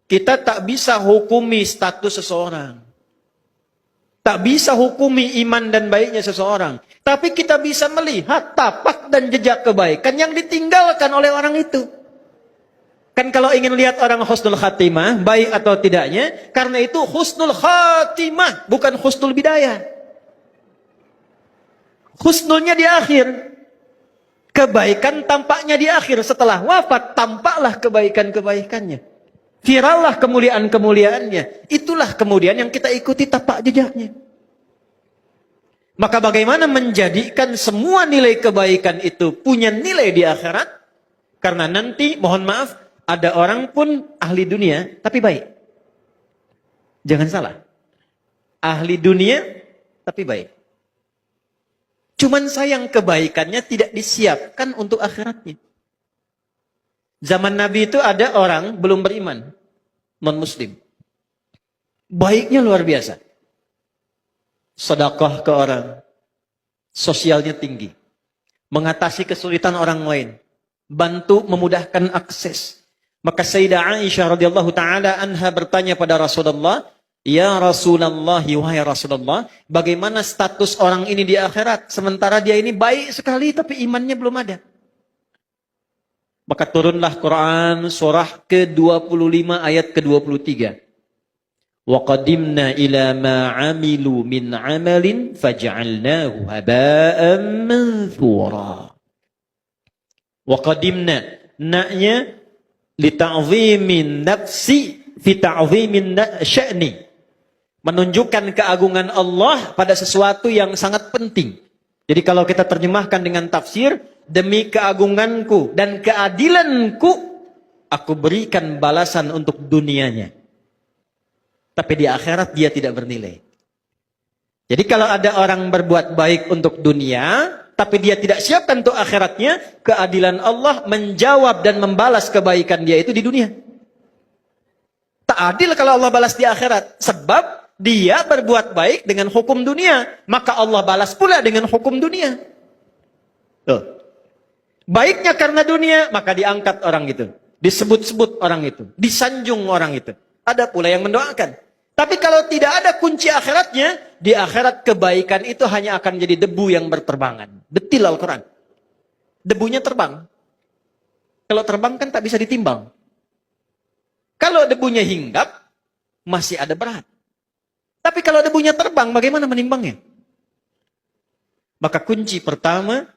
Kita tak bisa hukumi status seseorang. Tak bisa hukumi iman dan baiknya seseorang. Tapi kita bisa melihat tapak dan jejak kebaikan yang ditinggalkan oleh orang itu. Kan kalau ingin lihat orang husnul khatimah, baik atau tidaknya, karena itu husnul khatimah, bukan husnul bidayah. Husnulnya di akhir. Kebaikan tampaknya di akhir. Setelah wafat, tampaklah kebaikan-kebaikannya. Virallah kemuliaan-kemuliaannya. Itulah kemudian yang kita ikuti tapak jejaknya. Maka bagaimana menjadikan semua nilai kebaikan itu punya nilai di akhirat? Karena nanti, mohon maaf, ada orang pun ahli dunia, tapi baik. Jangan salah. Ahli dunia, tapi baik. Cuman sayang kebaikannya tidak disiapkan untuk akhiratnya. Zaman Nabi itu ada orang belum beriman, non-muslim. Baiknya luar biasa. Sedekah ke orang. Sosialnya tinggi. Mengatasi kesulitan orang lain. Bantu memudahkan akses. Maka Sayyidah Aisyah radhiyallahu taala anha bertanya pada Rasulullah, "Ya Rasulullah, wahai Rasulullah, bagaimana status orang ini di akhirat sementara dia ini baik sekali tapi imannya belum ada?" Maka turunlah Quran surah ke-25 ayat ke-23. Wa qadimna ila ma 'amilu min 'amalin faj'alnahu haba'an manthura. Wa qadimna, na'nya li ta'zimin nafsi fi ta'zimin sya'ni. Menunjukkan keagungan Allah pada sesuatu yang sangat penting. Jadi kalau kita terjemahkan dengan tafsir, demi keagunganku dan keadilanku, aku berikan balasan untuk dunianya. Tapi di akhirat dia tidak bernilai. Jadi kalau ada orang berbuat baik untuk dunia, tapi dia tidak siapkan untuk akhiratnya, keadilan Allah menjawab dan membalas kebaikan dia itu di dunia. Tak adil kalau Allah balas di akhirat. Sebab dia berbuat baik dengan hukum dunia. Maka Allah balas pula dengan hukum dunia. Tuh. Baiknya karena dunia, maka diangkat orang itu. Disebut-sebut orang itu. Disanjung orang itu. Ada pula yang mendoakan. Tapi kalau tidak ada kunci akhiratnya, di akhirat kebaikan itu hanya akan jadi debu yang berterbangan. Detil Al-Quran. Debunya terbang. Kalau terbang kan tak bisa ditimbang. Kalau debunya hinggap, masih ada berat. Tapi kalau debunya terbang, bagaimana menimbangnya? Maka kunci pertama,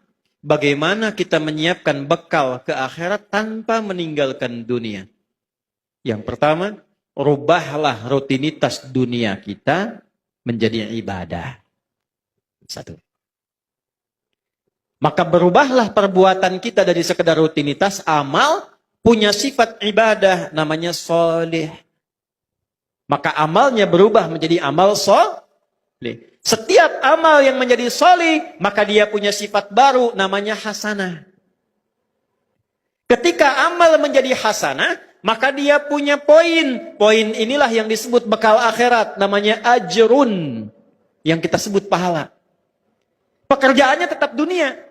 bagaimana kita menyiapkan bekal ke akhirat tanpa meninggalkan dunia. Yang pertama, rubahlah rutinitas dunia kita menjadi ibadah. Satu. Maka berubahlah perbuatan kita dari sekedar rutinitas amal, punya sifat ibadah, namanya soleh. Maka amalnya berubah menjadi amal soleh. Setiap amal yang menjadi soleh, maka dia punya sifat baru, namanya hasanah. Ketika amal menjadi hasanah, maka dia punya poin. Poin inilah yang disebut bekal akhirat, namanya ajrun. Yang kita sebut pahala. Pekerjaannya tetap dunia.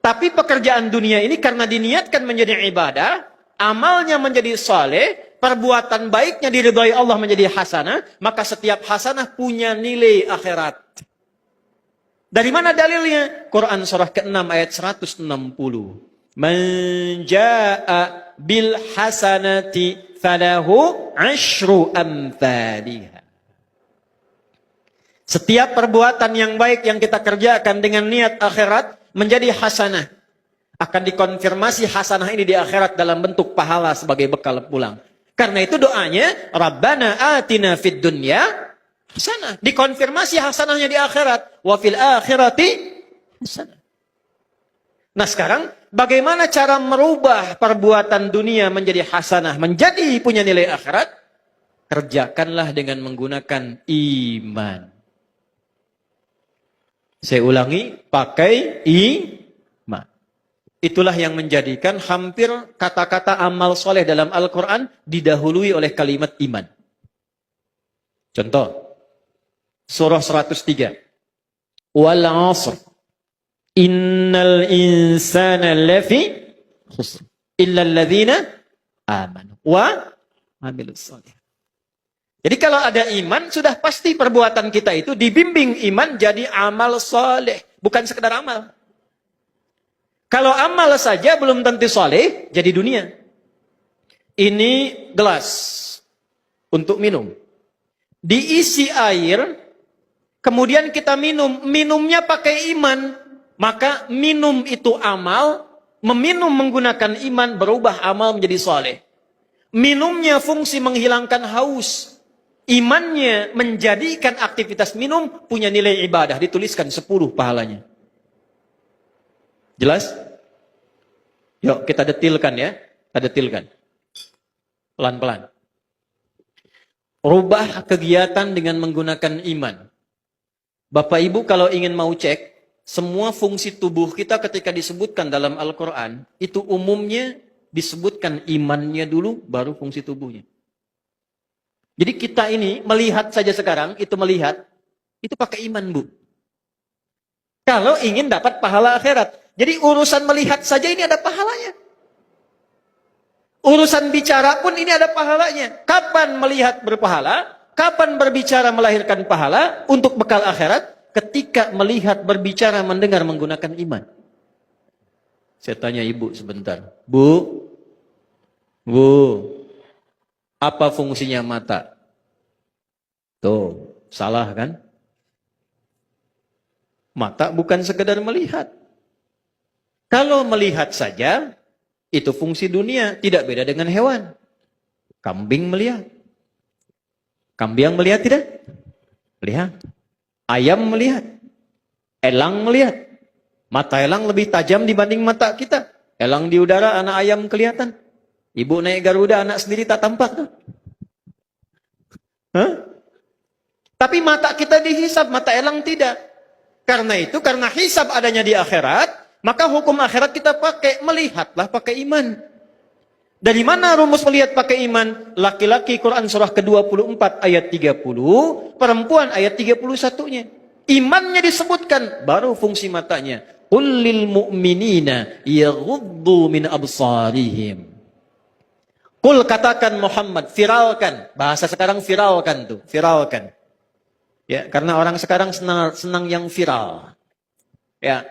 Tapi pekerjaan dunia ini karena diniatkan menjadi ibadah, amalnya menjadi saleh, perbuatan baiknya diridhai Allah menjadi hasanah, maka setiap hasanah punya nilai akhirat. Dari mana dalilnya? Quran surah ke-6 ayat 160. Man jaa'a bil hasanati falahu 'asyru amthaliha. Setiap perbuatan yang baik yang kita kerjakan dengan niat akhirat menjadi hasanah. Akan dikonfirmasi hasanah ini di akhirat dalam bentuk pahala sebagai bekal pulang. Karena itu doanya, Rabbana atina fid dunya hasanah. Dikonfirmasi hasanahnya di akhirat. Wa fil akhirati hasanah. Nah sekarang, bagaimana cara merubah perbuatan dunia menjadi hasanah, menjadi punya nilai akhirat? Kerjakanlah dengan menggunakan iman. Saya ulangi, pakai iman. Itulah yang menjadikan hampir kata-kata amal soleh dalam Al-Quran didahului oleh kalimat iman. Contoh, surah 103. Wal 'asr. Innal insana lafi khusr. Illa alladhina amanu. Wa amilus soleh. Jadi kalau ada iman, sudah pasti perbuatan kita itu dibimbing iman jadi amal soleh. Bukan sekedar amal. Kalau amal saja belum tentu soleh, jadi dunia. Ini gelas untuk minum. Diisi air, kemudian kita minum. Minumnya pakai iman. Maka minum itu amal, meminum menggunakan iman berubah amal menjadi soleh. Minumnya fungsi menghilangkan haus. Imannya menjadikan aktivitas minum punya nilai ibadah. Dituliskan 10 pahalanya. Jelas? Yuk kita detilkan ya. Kita detilkan. Pelan-pelan. Rubah kegiatan dengan menggunakan iman. Bapak Ibu kalau ingin mau cek, semua fungsi tubuh kita ketika disebutkan dalam Al-Quran, itu umumnya disebutkan imannya dulu, baru fungsi tubuhnya. Jadi kita ini melihat saja sekarang, itu pakai iman, Bu. Kalau ingin dapat pahala akhirat. Jadi urusan melihat saja ini ada pahalanya. Urusan bicara pun ini ada pahalanya. Kapan melihat berpahala? Kapan berbicara melahirkan pahala untuk bekal akhirat? Ketika melihat, berbicara, mendengar menggunakan iman. Saya tanya ibu sebentar. Bu, apa fungsinya mata? Tuh, salah kan? Mata bukan sekedar melihat. Kalau melihat saja, itu fungsi dunia, tidak beda dengan hewan. Kambing melihat. Kambing melihat tidak? Melihat. Ayam melihat. Elang melihat. Mata elang lebih tajam dibanding mata kita. Elang di udara, anak ayam kelihatan. Ibu naik Garuda, anak sendiri tak tampak tuh. Hah? Tapi mata kita dihisab, mata elang tidak. Karena itu, karena hisab adanya di akhirat, maka hukum akhirat kita pakai, melihatlah pakai iman. Dari mana rumus melihat pakai iman? Laki-laki Quran surah ke-24 ayat 30, perempuan ayat 31-nya. Imannya disebutkan, baru fungsi matanya. Qul lil mu'minina yaghuddu min absarihim. Qul katakan Muhammad, viralkan. Bahasa sekarang viralkan tuh, viralkan. Ya, karena orang sekarang senang yang viral. Ya.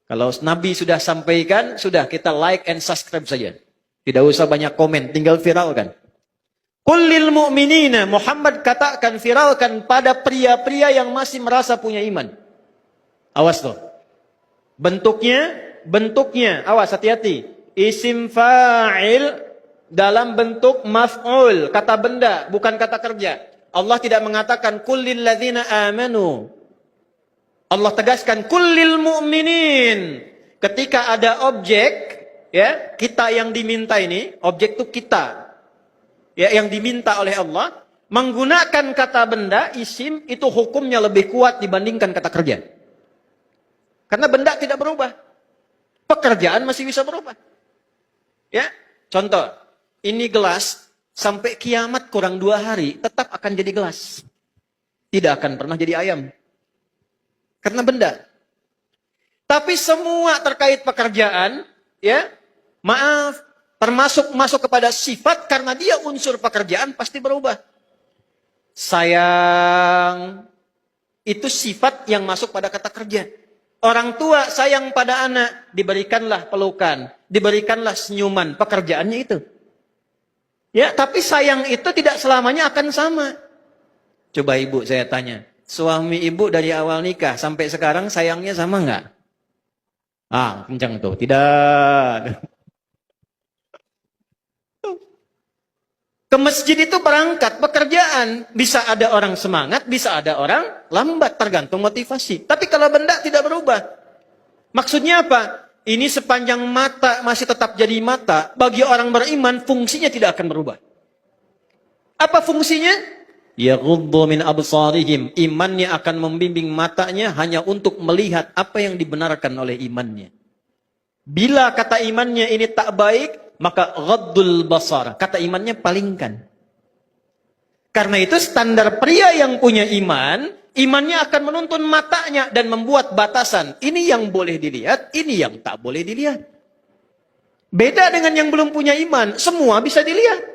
Kalau Nabi sudah sampaikan, sudah kita like and subscribe saja. Tidak usah banyak komen, tinggal viralkan. Qul lil mu'minina, Muhammad katakan, viralkan pada pria-pria yang masih merasa punya iman. Awas loh. Bentuknya, awas hati-hati. Isim fa'il dalam bentuk maf'ul, kata benda, bukan kata kerja. Allah tidak mengatakan qul lil ladzina amanu. Allah tegaskan kullil mu'minin. Ketika ada objek, ya, kita yang diminta ini, objek itu kita. Ya, yang diminta oleh Allah, menggunakan kata benda, isim, itu hukumnya lebih kuat dibandingkan kata kerja. Karena benda tidak berubah. Pekerjaan masih bisa berubah. Ya, contoh, ini gelas, sampai kiamat kurang 2 hari, tetap akan jadi gelas. Tidak akan pernah jadi ayam. Karena benda. Tapi semua terkait pekerjaan, ya, maaf, termasuk masuk kepada sifat, karena dia unsur pekerjaan pasti berubah. Sayang, itu sifat yang masuk pada kata kerja. Orang tua sayang pada anak, diberikanlah pelukan, diberikanlah senyuman, pekerjaannya itu. Ya, tapi sayang itu tidak selamanya akan sama. Coba ibu saya tanya. Suami ibu dari awal nikah sampai sekarang sayangnya sama enggak? Ah, kencang tuh. Tidak. Ke masjid itu berangkat, pekerjaan. Bisa ada orang semangat, bisa ada orang lambat, tergantung motivasi. Tapi kalau benda tidak berubah. Maksudnya apa? Ini sepanjang mata masih tetap jadi mata, bagi orang beriman fungsinya tidak akan berubah. Apa fungsinya? Yaghuddu min absarihim. Imannya akan membimbing matanya hanya untuk melihat apa yang dibenarkan oleh imannya. Bila kata imannya ini tak baik, maka ghaddul basar. Kata imannya palingkan. Karena itu standar pria yang punya iman, imannya akan menuntun matanya dan membuat batasan. Ini yang boleh dilihat, ini yang tak boleh dilihat. Beda dengan yang belum punya iman, semua bisa dilihat.